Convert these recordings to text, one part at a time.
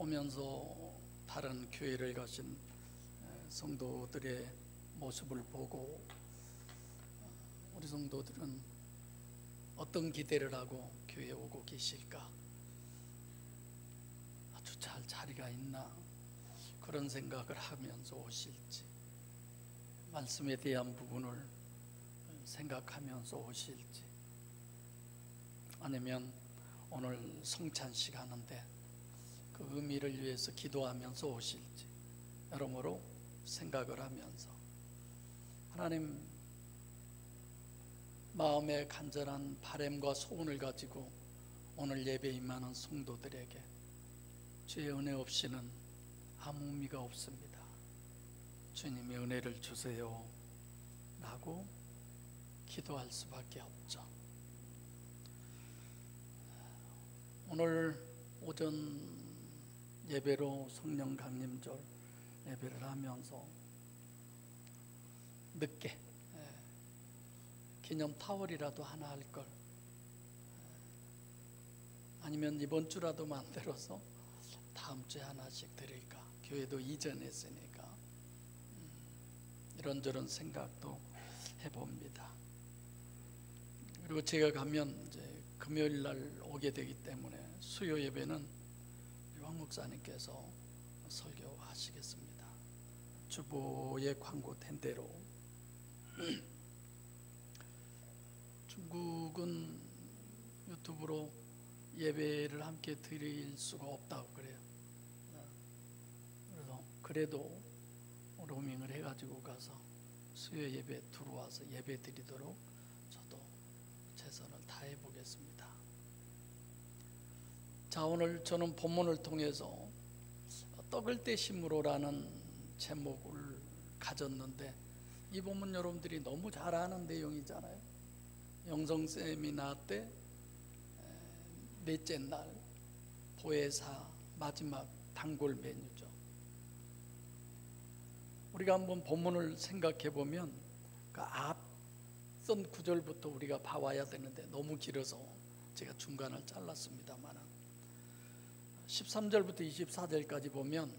오면서 다른 교회를 가신 성도들의 모습을 보고 우리 성도들은 어떤 기대를 하고 교회에 오고 계실까? 아주 잘 자리가 있나? 그런 생각을 하면서 오실지, 말씀에 대한 부분을 생각하면서 오실지, 아니면 오늘 성찬식 하는데 그 의미를 위해서 기도하면서 오실지, 여러모로 생각을 하면서 하나님 마음의 간절한 바람과 소원을 가지고 오늘 예배에 임하는 성도들에게 주의 은혜 없이는 아무 의미가 없습니다. 주님의 은혜를 주세요 라고 기도할 수밖에 없죠. 오늘 오전 예배로 성령 강림절 예배를 하면서 늦게 기념 타월이라도 하나 할 걸, 아니면 이번 주라도 만들어서 다음 주에 하나씩 드릴까, 교회도 이전했으니까 이런저런 생각도 해봅니다. 그리고 제가 가면 이제 금요일 날 오게 되기 때문에 수요 예배는 황 목사님께서 설교하시겠습니다. 주보의 광고된 대로 중국은 유튜브로 예배를 함께 드릴 수가 없다고 그래요. 그래서 그래도 로밍을 해가지고 가서 수요 예배 들어와서 예배 드리도록 저도 최선을 다해 보겠습니다. 자, 오늘 저는 본문을 통해서 떡을 떼심으로라는 제목을 가졌는데, 이 본문 여러분들이 너무 잘 아는 내용이잖아요. 영성세미나 때 넷째 날 보혜사 마지막 단골 메뉴죠. 우리가 한번 본문을 생각해 보면 그 앞선 구절부터 우리가 봐와야 되는데 너무 길어서 제가 중간을 잘랐습니다만 13절부터 24절까지 보면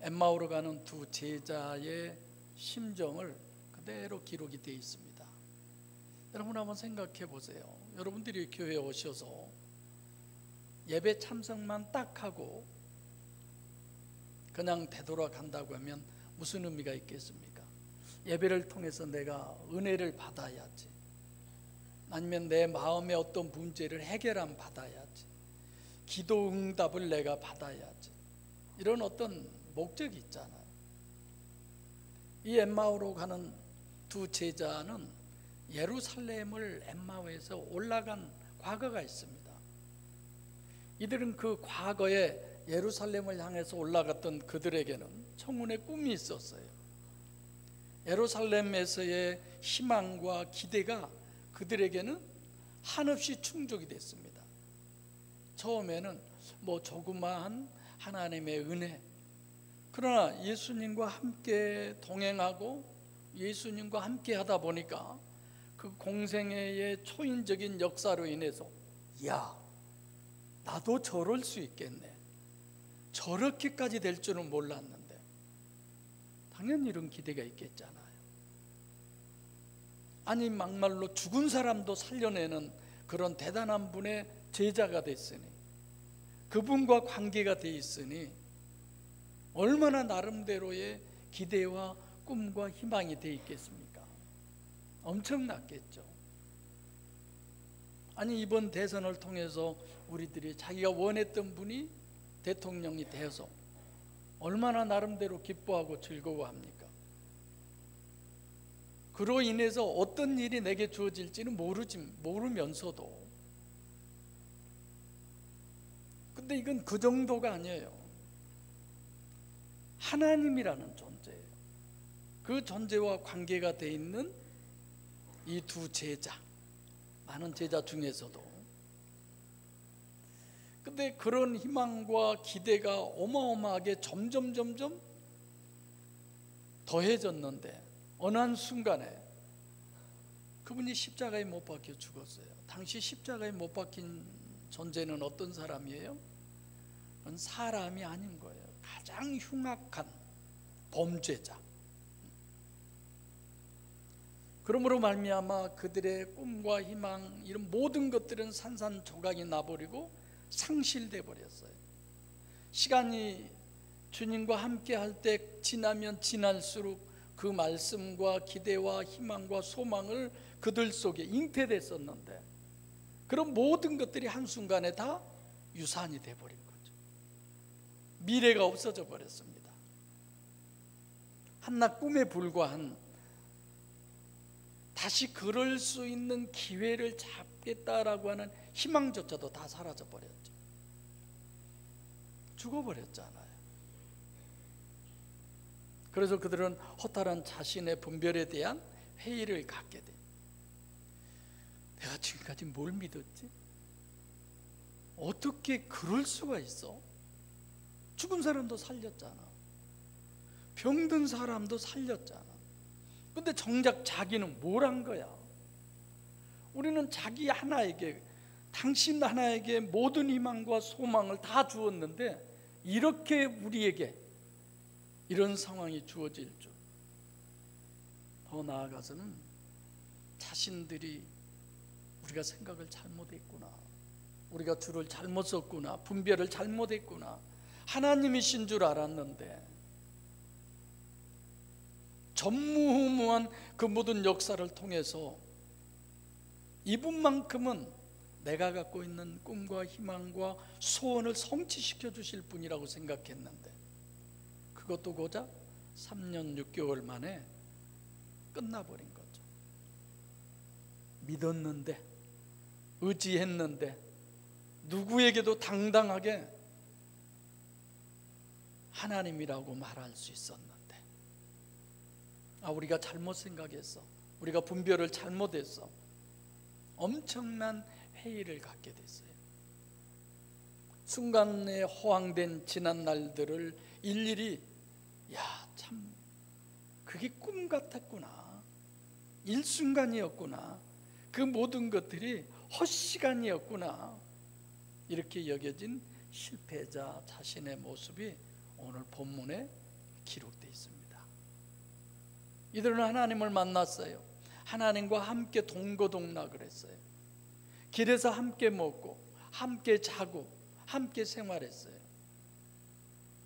엠마오로 가는 두 제자의 심정을 그대로 기록이 되어 있습니다. 여러분 한번 생각해 보세요. 여러분들이 교회에 오셔서 예배 참석만 딱 하고 그냥 되돌아간다고 하면 무슨 의미가 있겠습니까? 예배를 통해서 내가 은혜를 받아야지, 아니면 내 마음의 어떤 문제를 해결함 받아야지, 기도 응답을 내가 받아야지, 이런 어떤 목적이 있잖아요. 이 엠마오로 가는 두 제자는 예루살렘을 엠마오에서 올라간 과거가 있습니다. 이들은 그 과거에 예루살렘을 향해서 올라갔던 그들에게는 청혼의 꿈이 있었어요. 예루살렘에서의 희망과 기대가 그들에게는 한없이 충족이 됐습니다. 처음에는 조그마한 하나님의 은혜, 그러나 예수님과 함께 동행하고 예수님과 함께 하다 보니까 그 공생애의 초인적인 역사로 인해서 나도 저럴 수 있겠네, 저렇게까지 될 줄은 몰랐는데, 당연히 이런 기대가 있겠잖아요. 아니 막말로 죽은 사람도 살려내는 그런 대단한 분의 제자가 됐으니, 그분과 관계가 돼 있으니 얼마나 나름대로의 기대와 꿈과 희망이 돼 있겠습니까? 엄청났겠죠. 아니 이번 대선을 통해서 우리들이 자기가 원했던 분이 대통령이 되어서 얼마나 나름대로 기뻐하고 즐거워합니까? 그로 인해서 어떤 일이 내게 주어질지는 모르면서도, 근데 이건 그 정도가 아니에요. 하나님이라는 존재예요. 그 존재와 관계가 돼 있는 이 두 제자, 많은 제자 중에서도. 근데 그런 희망과 기대가 어마어마하게 점점 더해졌는데, 어느 한 순간에 그분이 십자가에 못 박혀 죽었어요. 당시 십자가에 못 박힌 존재는 어떤 사람이에요? 그건 사람이 아닌 거예요. 가장 흉악한 범죄자. 그러므로 말미암아 그들의 꿈과 희망, 이런 모든 것들은 산산조각이 나버리고 상실돼 버렸어요. 시간이 주님과 함께 할 때 지나면 지날수록 그 말씀과 기대와 희망과 소망을 그들 속에 잉태됐었는데, 그런 모든 것들이 한순간에 다 유산이 돼버린 거죠. 미래가 없어져 버렸습니다. 한낱 꿈에 불과한, 다시 그럴 수 있는 기회를 잡겠다라고 하는 희망조차도 다 사라져 버렸죠. 죽어버렸잖아요. 그래서 그들은 허탈한 자신의 분별에 대한 회의를 갖게 돼. 내가 지금까지 뭘 믿었지? 어떻게 그럴 수가 있어? 죽은 사람도 살렸잖아. 병든 사람도 살렸잖아. 근데 정작 자기는 뭘 한 거야? 우리는 자기 하나에게, 당신 하나에게 모든 희망과 소망을 다 주었는데 이렇게 우리에게 이런 상황이 주어질 줄. 더 나아가서는 자신들이 우리가 생각을 잘못했구나, 우리가 주를 잘못 썼구나, 분별을 잘못했구나, 하나님이신 줄 알았는데 전무후무한 그 모든 역사를 통해서 이분만큼은 내가 갖고 있는 꿈과 희망과 소원을 성취시켜 주실 분이라고 생각했는데, 그것도 고작 3년 6개월 만에 끝나버린 거죠. 믿었는데, 의지했는데, 누구에게도 당당하게 하나님이라고 말할 수 있었는데, 우리가 잘못 생각했어, 우리가 분별을 잘못했어, 엄청난 회의를 갖게 됐어요. 순간에 허황된 지난 날들을 일일이, 참 그게 꿈 같았구나, 일순간이었구나, 그 모든 것들이 헛시간이었구나, 이렇게 여겨진 실패자 자신의 모습이 오늘 본문에 기록되어 있습니다. 이들은 하나님을 만났어요. 하나님과 함께 동거동락을 했어요. 길에서 함께 먹고 함께 자고 함께 생활했어요.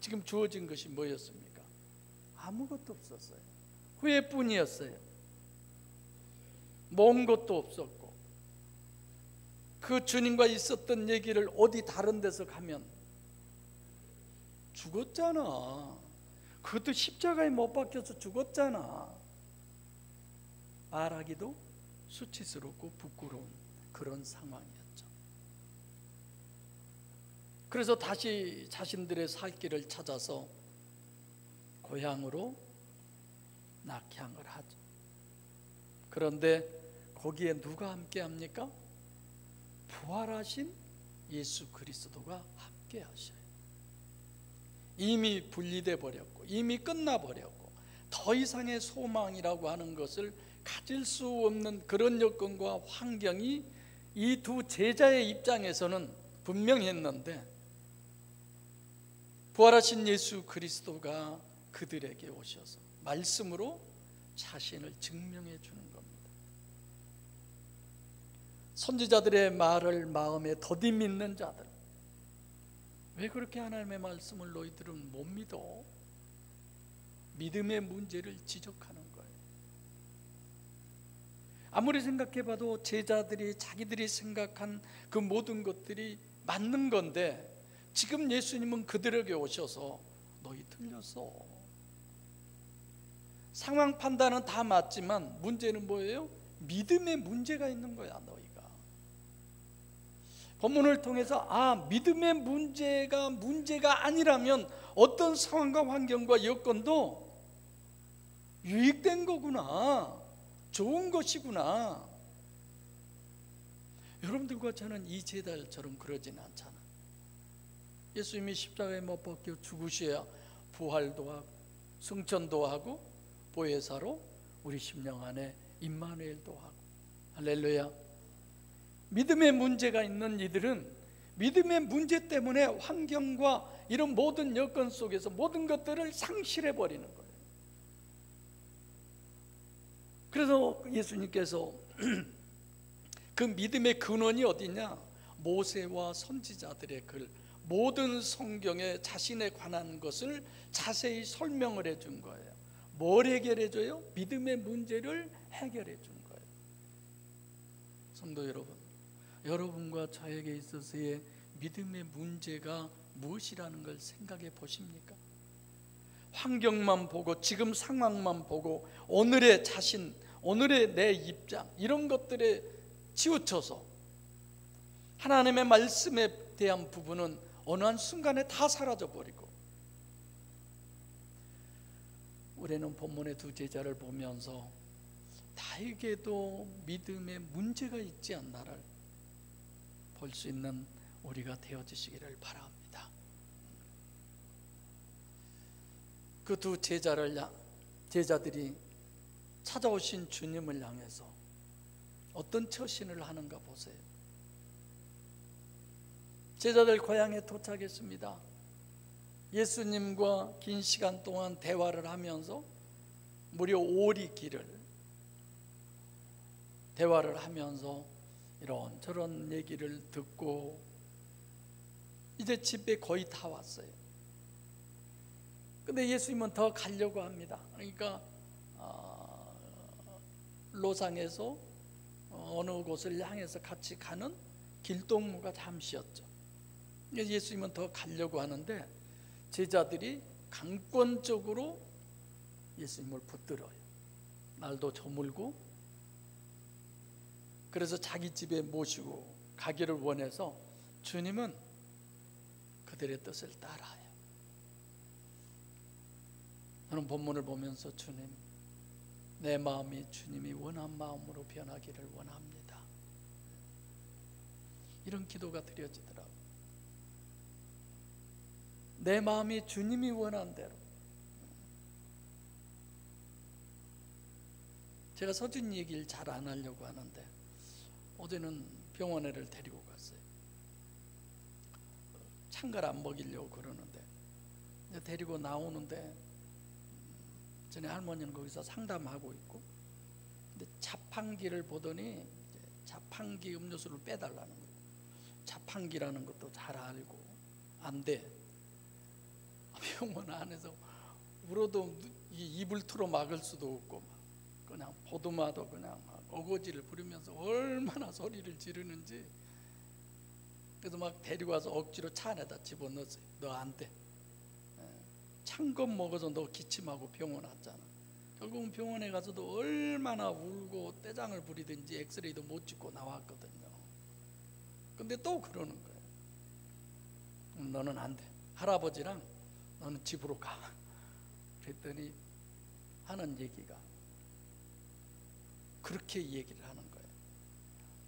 지금 주어진 것이 뭐였습니까? 아무것도 없었어요. 후회뿐이었어요. 먼 것도 없었고, 그 주님과 있었던 얘기를 어디 다른 데서 가면 죽었잖아. 그것도 십자가에 못 박혀서 죽었잖아. 말하기도 수치스럽고 부끄러운 그런 상황이었죠. 그래서 다시 자신들의 살 길을 찾아서 고향으로 낙향을 하죠. 그런데 거기에 누가 함께 합니까? 부활하신 예수 그리스도가 함께 하셔요. 이미 분리돼 버렸고, 이미 끝나 버렸고, 더 이상의 소망이라고 하는 것을 가질 수 없는 그런 여건과 환경이 이 두 제자의 입장에서는 분명했는데, 부활하신 예수 그리스도가 그들에게 오셔서 말씀으로 자신을 증명해 주는 겁니다. 선지자들의 말을 마음에 더디 믿는 자들, 왜 그렇게 하나님의 말씀을 너희들은 못 믿어? 믿음의 문제를 지적하는 거예요. 아무리 생각해봐도 제자들이 자기들이 생각한 그 모든 것들이 맞는 건데, 지금 예수님은 그들에게 오셔서 너희 틀렸어. 상황 판단은 다 맞지만 문제는 뭐예요? 믿음의 문제가 있는 거야, 너희가. 본문을 통해서 믿음의 문제가 아니라면 어떤 상황과 환경과 여건도 유익된 거구나, 좋은 것이구나. 여러분들과 저는 이 제자들처럼 그러진 않잖아. 예수님이 십자가에 못 박혀 죽으셔야 부활도 하고 승천도 하고 보혜사로 우리 심령 안에 임마누엘도 하고, 할렐루야. 믿음의 문제가 있는 이들은 믿음의 문제 때문에 환경과 이런 모든 여건 속에서 모든 것들을 상실해 버리는 거예요. 그래서 예수님께서 그 믿음의 근원이 어디냐? 모세와 선지자들의 글, 모든 성경에 자신에 관한 것을 자세히 설명을 해준 거예요. 뭘 해결해 줘요? 믿음의 문제를 해결해 준 거예요. 성도 여러분, 여러분과 저에게 있어서의 믿음의 문제가 무엇이라는 걸 생각해 보십니까? 환경만 보고 지금 상황만 보고 오늘의 자신, 오늘의 내 입장, 이런 것들에 치우쳐서 하나님의 말씀에 대한 부분은 어느 한 순간에 다 사라져버리고, 우리는 본문의 두 제자를 보면서 나에게도 믿음의 문제가 있지 않나를 볼 수 있는 우리가 되어지시기를 바랍니다. 그 두 제자들이 찾아오신 주님을 향해서 어떤 처신을 하는가 보세요. 제자들 고향에 도착했습니다. 예수님과 긴 시간 동안 대화를 하면서 무려 오리길을 대화를 하면서 이런저런 얘기를 듣고 이제 집에 거의 다 왔어요. 근데 예수님은 더 가려고 합니다. 그러니까 로상에서 어느 곳을 향해서 같이 가는 길동무가 잠시였죠. 예수님은 더 가려고 하는데 제자들이 강권적으로 예수님을 붙들어요. 날도 저물고, 그래서 자기 집에 모시고 가기를 원해서 주님은 그들의 뜻을 따라요. 저는 본문을 보면서 주님, 내 마음이 주님이 원한 마음으로 변하기를 원합니다, 이런 기도가 드려지더라고요. 내 마음이 주님이 원한 대로. 제가 서준 얘기를 잘 안 하려고 하는데 어제는 병원에를 데리고 갔어요. 찬걸 안 먹이려고 그러는데 데리고 나오는데 전에 할머니는 거기서 상담하고 있고, 근데 자판기를 보더니 자판기 음료수를 빼달라는 거예요. 자판기라는 것도 잘 알고 안 돼. 병원 안에서 울어도 입을 틀어 막을 수도 없고 그냥 보도마도 그냥 어거지를 부리면서 얼마나 소리를 지르는지. 그래서 막 데리고 와서 억지로 차 안에다 집어넣었어요. 너 안 돼. 찬 것 먹어서 너 기침하고 병원 왔잖아. 결국은 병원에 가서도 얼마나 울고 떼장을 부리든지 엑스레이도 못 찍고 나왔거든요. 근데 또 그러는 거예요. 너는 안 돼. 할아버지랑 너는 집으로 가. 그랬더니 하는 얘기가 그렇게 얘기를 하는 거예요.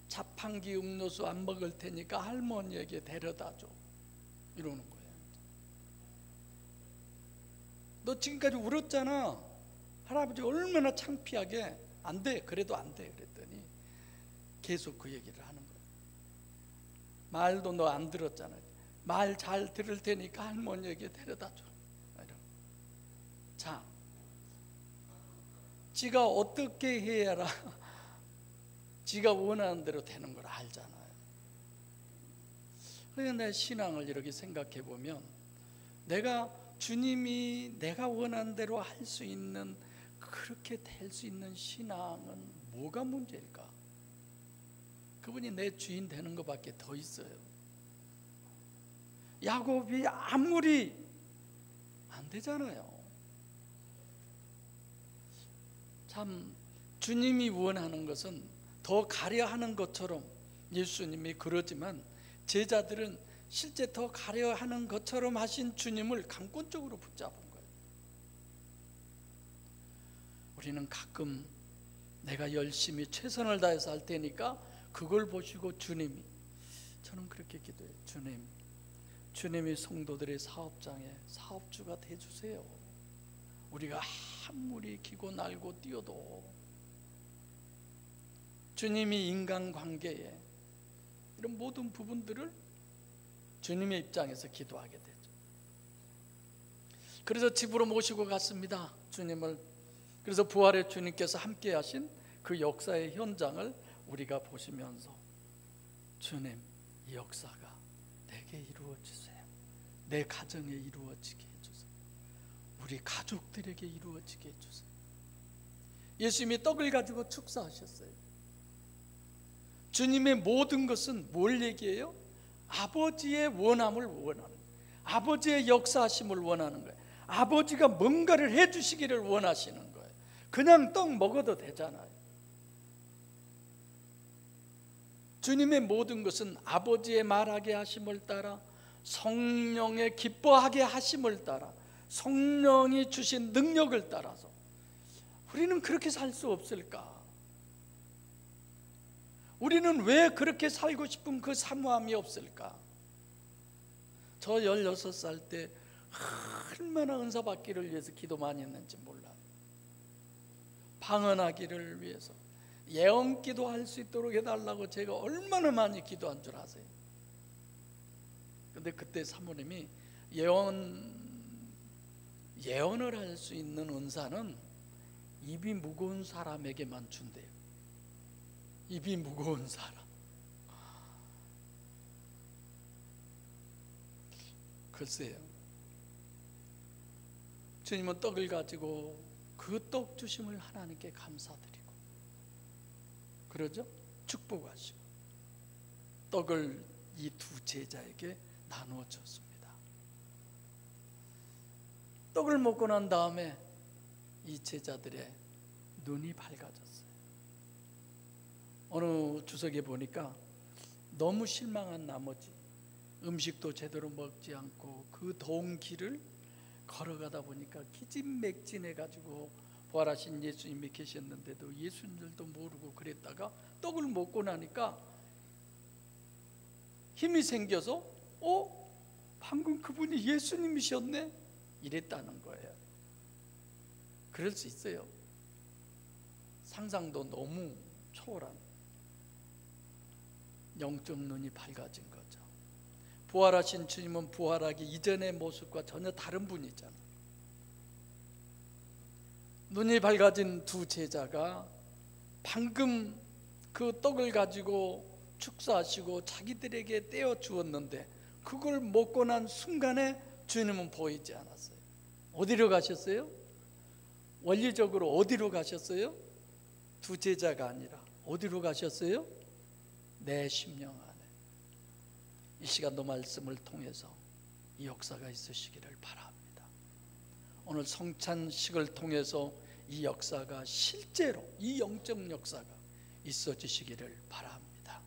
자판기 음료수 안 먹을 테니까 할머니에게 데려다 줘, 이러는 거예요. 너 지금까지 울었잖아. 할아버지 얼마나 창피하게. 안 돼. 그래도 안 돼. 그랬더니 계속 그 얘기를 하는 거예요. 말도 너 안 들었잖아. 말 잘 들을 테니까 할머니에게 데려다 줘. 자, 지가 어떻게 해야 지가 원하는 대로 되는 걸 알잖아요. 그러니까 내 신앙을 이렇게 생각해 보면 내가 주님이 내가 원하는 대로 할 수 있는, 그렇게 될 수 있는 신앙은 뭐가 문제일까? 그분이 내 주인 되는 것밖에 더 있어요. 야곱이 아무리 안 되잖아요. 참 주님이 원하는 것은 더 가려 하는 것처럼 예수님이 그러지만 제자들은 실제 더 가려 하는 것처럼 하신 주님을 강권적으로 붙잡은 거예요. 우리는 가끔 내가 열심히 최선을 다해서 할 테니까 그걸 보시고 주님이, 저는 그렇게 기도해요. 주님이 성도들의 사업장에 사업주가 돼주세요. 우리가 아무리 기고 날고 뛰어도 주님이 인간관계에 이런 모든 부분들을 주님의 입장에서 기도하게 되죠. 그래서 집으로 모시고 갔습니다, 주님을. 그래서 부활의 주님께서 함께 하신 그 역사의 현장을 우리가 보시면서 주님, 이 역사가 내게 이루어지세요. 내 가정에 이루어지게 해주세요. 우리 가족들에게 이루어지게 해주세요. 예수님이 떡을 가지고 축사하셨어요. 주님의 모든 것은 뭘 얘기해요? 아버지의 원함을 원하는 거예요. 아버지의 역사하심을 원하는 거예요. 아버지가 뭔가를 해주시기를 원하시는 거예요. 그냥 떡 먹어도 되잖아요. 주님의 모든 것은 아버지의 말하게 하심을 따라, 성령의 기뻐하게 하심을 따라, 성령이 주신 능력을 따라서. 우리는 그렇게 살 수 없을까? 우리는 왜 그렇게 살고 싶은 그 사모함이 없을까? 저 16살 때 얼마나 은사 받기를 위해서 기도 많이 했는지 몰라요. 방언하기를 위해서, 예언 기도할 수 있도록 해달라고 제가 얼마나 많이 기도한 줄 아세요? 근데 그때 사모님이 예언을 할 수 있는 은사는 입이 무거운 사람에게만 준대요. 입이 무거운 사람. 글쎄요, 주님은 떡을 가지고 그 떡 주심을 하나님께 감사드리고, 그러죠? 축복하시고 떡을 이 두 제자에게 나누어 줬습니다. 떡을 먹고 난 다음에 이 제자들의 눈이 밝아졌어요. 어느 주석에 보니까 너무 실망한 나머지 음식도 제대로 먹지 않고 그 더운 길을 걸어가다 보니까 기진맥진해가지고 부활하신 예수님이 계셨는데도 예수인 줄도 모르고 그랬다가 떡을 먹고 나니까 힘이 생겨서 방금 그분이 예수님이셨네? 이랬다는 거예요. 그럴 수 있어요. 상상도 너무 초월한 영적 눈이 밝아진 거죠. 부활하신 주님은 부활하기 이전의 모습과 전혀 다른 분이잖아요. 눈이 밝아진 두 제자가 방금 그 떡을 가지고 축사하시고 자기들에게 떼어 주었는데 그걸 먹고 난 순간에 주님은 보이지 않았어요. 어디로 가셨어요? 원리적으로 어디로 가셨어요? 두 제자가 아니라 어디로 가셨어요? 내 심령 안에. 이 시간도 말씀을 통해서 이 역사가 있으시기를 바랍니다. 오늘 성찬식을 통해서 이 역사가 실제로, 이 영적 역사가 있어지시기를 바랍니다.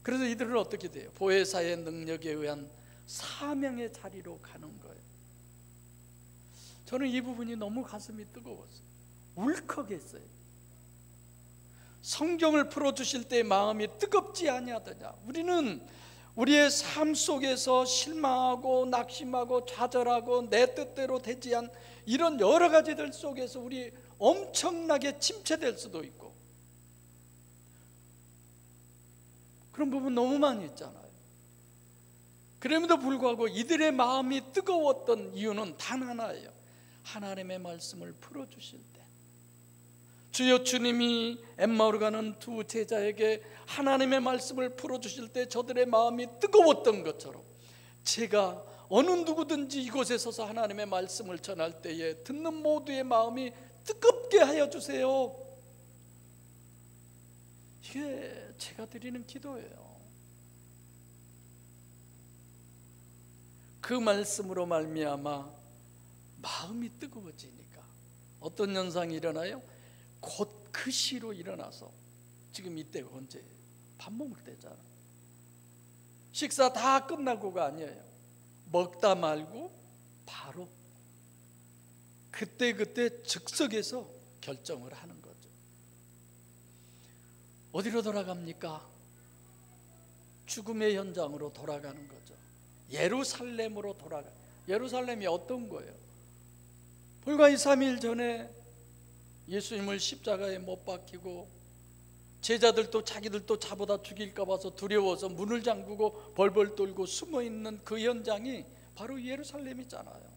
그래서 이들은 어떻게 돼요? 보혜사의 능력에 의한 사명의 자리로 가는 거예요. 저는 이 부분이 너무 가슴이 뜨거웠어요. 울컥했어요. 성경을 풀어주실 때 마음이 뜨겁지 아니하더냐. 우리는 우리의 삶 속에서 실망하고 낙심하고 좌절하고 내 뜻대로 되지 않은 이런 여러 가지들 속에서 우리 엄청나게 침체될 수도 있고 그런 부분 너무 많이 있잖아요. 그럼에도 불구하고 이들의 마음이 뜨거웠던 이유는 단 하나예요. 하나님의 말씀을 풀어주실 때, 주여, 주님이 엠마오로 가는 두 제자에게 하나님의 말씀을 풀어주실 때 저들의 마음이 뜨거웠던 것처럼 제가 어느 누구든지 이곳에 서서 하나님의 말씀을 전할 때에 듣는 모두의 마음이 뜨겁게 하여 주세요. 이게 제가 드리는 기도예요. 그 말씀으로 말미암아 마음이 뜨거워지니까 어떤 현상이 일어나요? 곧 그 시로 일어나서, 지금 이때가 언제예요? 밥 먹을 때잖아. 식사 다 끝나고가 아니에요. 먹다 말고 바로 그때 즉석에서 결정을 하는 거죠. 어디로 돌아갑니까? 죽음의 현장으로 돌아가는 거죠. 예루살렘으로 돌아가. 예루살렘이 어떤 거예요? 불과 2, 3일 전에 예수님을 십자가에 못 박히고 제자들도 자기들도 잡아다 죽일까 봐서 두려워서 문을 잠그고 벌벌 떨고 숨어있는 그 현장이 바로 예루살렘이잖아요.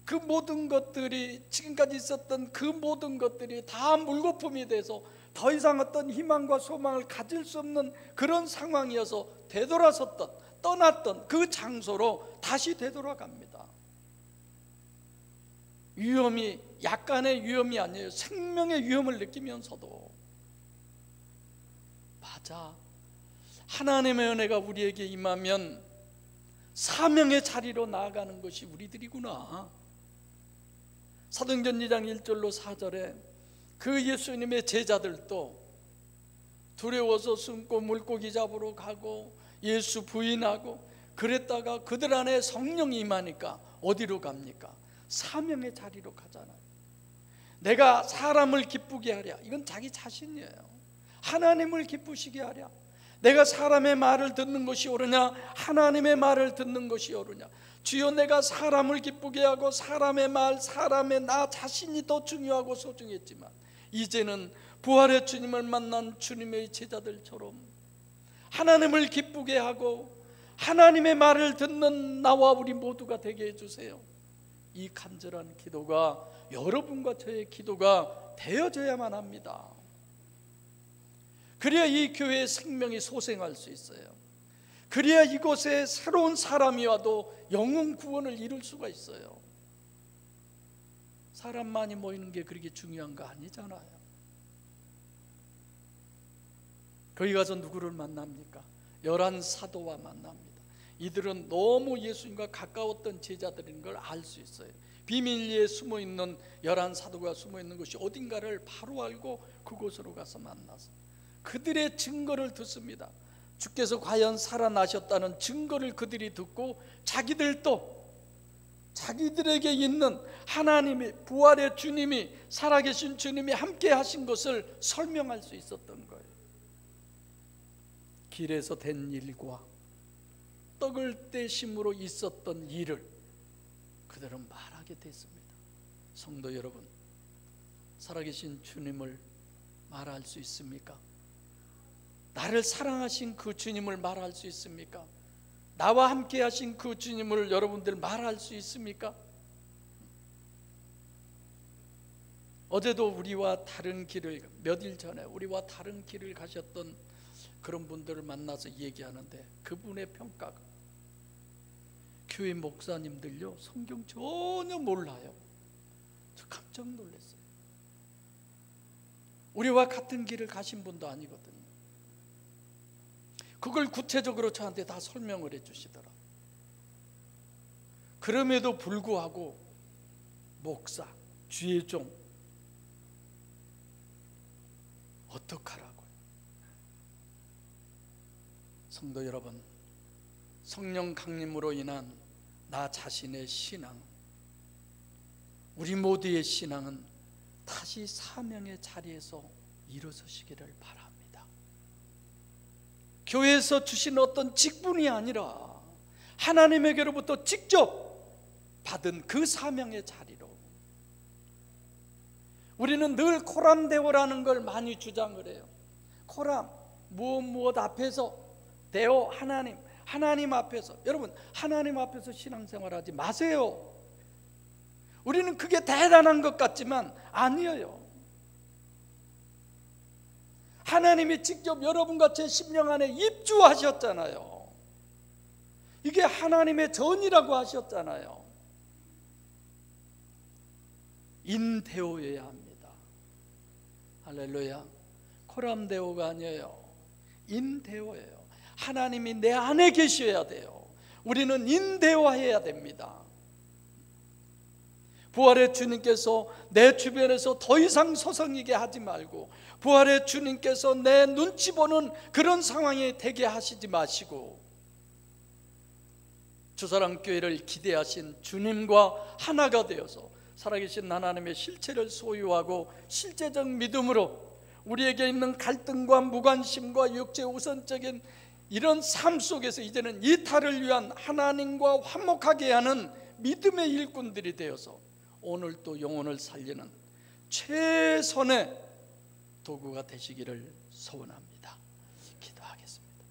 그 모든 것들이, 지금까지 있었던 그 모든 것들이 다 물거품이 돼서 더 이상 어떤 희망과 소망을 가질 수 없는 그런 상황이어서 되돌아섰던, 떠났던 그 장소로 다시 되돌아갑니다. 위험이, 약간의 위험이 아니에요. 생명의 위험을 느끼면서도, 맞아, 하나님의 은혜가 우리에게 임하면 사명의 자리로 나아가는 것이 우리들이구나. 사도행전 2장 1절로 4절에 그 예수님의 제자들도 두려워서 숨고 물고기 잡으러 가고 예수 부인하고 그랬다가 그들 안에 성령이 임하니까 어디로 갑니까? 사명의 자리로 가잖아요. 내가 사람을 기쁘게 하랴, 이건 자기 자신이에요. 하나님을 기쁘시게 하랴. 내가 사람의 말을 듣는 것이 옳으냐, 하나님의 말을 듣는 것이 옳으냐. 주여, 내가 사람을 기쁘게 하고 사람의 말, 사람의 나 자신이 더 중요하고 소중했지만 이제는 부활의 주님을 만난 주님의 제자들처럼 하나님을 기쁘게 하고 하나님의 말을 듣는 나와 우리 모두가 되게 해주세요. 이 간절한 기도가 여러분과 저의 기도가 되어져야만 합니다. 그래야 이 교회의 생명이 소생할 수 있어요. 그래야 이곳에 새로운 사람이 와도 영혼 구원을 이룰 수가 있어요. 사람 많이 모이는 게 그렇게 중요한 거 아니잖아요. 거기 가서 누구를 만납니까? 11 사도와 만납니다. 이들은 너무 예수님과 가까웠던 제자들인 걸 알 수 있어요. 비밀리에 숨어있는 11 사도가 숨어있는 것이 어딘가를 바로 알고 그곳으로 가서 만나서 그들의 증거를 듣습니다. 주께서 과연 살아나셨다는 증거를 그들이 듣고 자기들도 자기들에게 있는 하나님이, 부활의 주님이, 살아계신 주님이 함께 하신 것을 설명할 수 있었던 거예요. 길에서 된 일과 떡을 떼심으로 있었던 일을 그들은 말하게 됐습니다. 성도 여러분, 살아계신 주님을 말할 수 있습니까? 나를 사랑하신 그 주님을 말할 수 있습니까? 나와 함께 하신 그 주님을 여러분들 말할 수 있습니까? 어제도 우리와 다른 길을, 몇일 전에 우리와 다른 길을 가셨던 그런 분들을 만나서 얘기하는데 그분의 평가가, 교회 목사님들요 성경 전혀 몰라요. 저 깜짝 놀랐어요. 우리와 같은 길을 가신 분도 아니거든요. 그걸 구체적으로 저한테 다 설명을 해주시더라. 그럼에도 불구하고 목사, 주의 종 어떡하라고요? 성도 여러분, 성령 강림으로 인한 나 자신의 신앙, 우리 모두의 신앙은 다시 사명의 자리에서 일어서시기를 바랍니다. 교회에서 주신 어떤 직분이 아니라 하나님에게로부터 직접 받은 그 사명의 자리로. 우리는 늘 코람데오라는 걸 많이 주장을 해요. 코람, 무엇 앞에서, 데오, 하나님 앞에서. 여러분, 하나님 앞에서 신앙생활하지 마세요. 우리는 그게 대단한 것 같지만 아니에요. 하나님이 직접 여러분과 제 심령 안에 입주하셨잖아요. 이게 하나님의 전이라고 하셨잖아요. 인데오여야 합니다. 할렐루야. 코람데오가 아니에요. 인데오예요. 하나님이 내 안에 계셔야 돼요. 우리는 인데오해야 됩니다. 부활의 주님께서 내 주변에서 더 이상 서성이게 하지 말고, 부활의 주님께서 내 눈치 보는 그런 상황이 되게 하시지 마시고, 주사랑교회를 기대하신 주님과 하나가 되어서 살아계신 하나님의 실체를 소유하고 실제적 믿음으로 우리에게 있는 갈등과 무관심과 육체 우선적인 이런 삶 속에서 이제는 이탈을 위한 하나님과 화목하게 하는 믿음의 일꾼들이 되어서 오늘 또 영혼을 살리는 최선의 도구가 되시기를 소원합니다. 기도하겠습니다.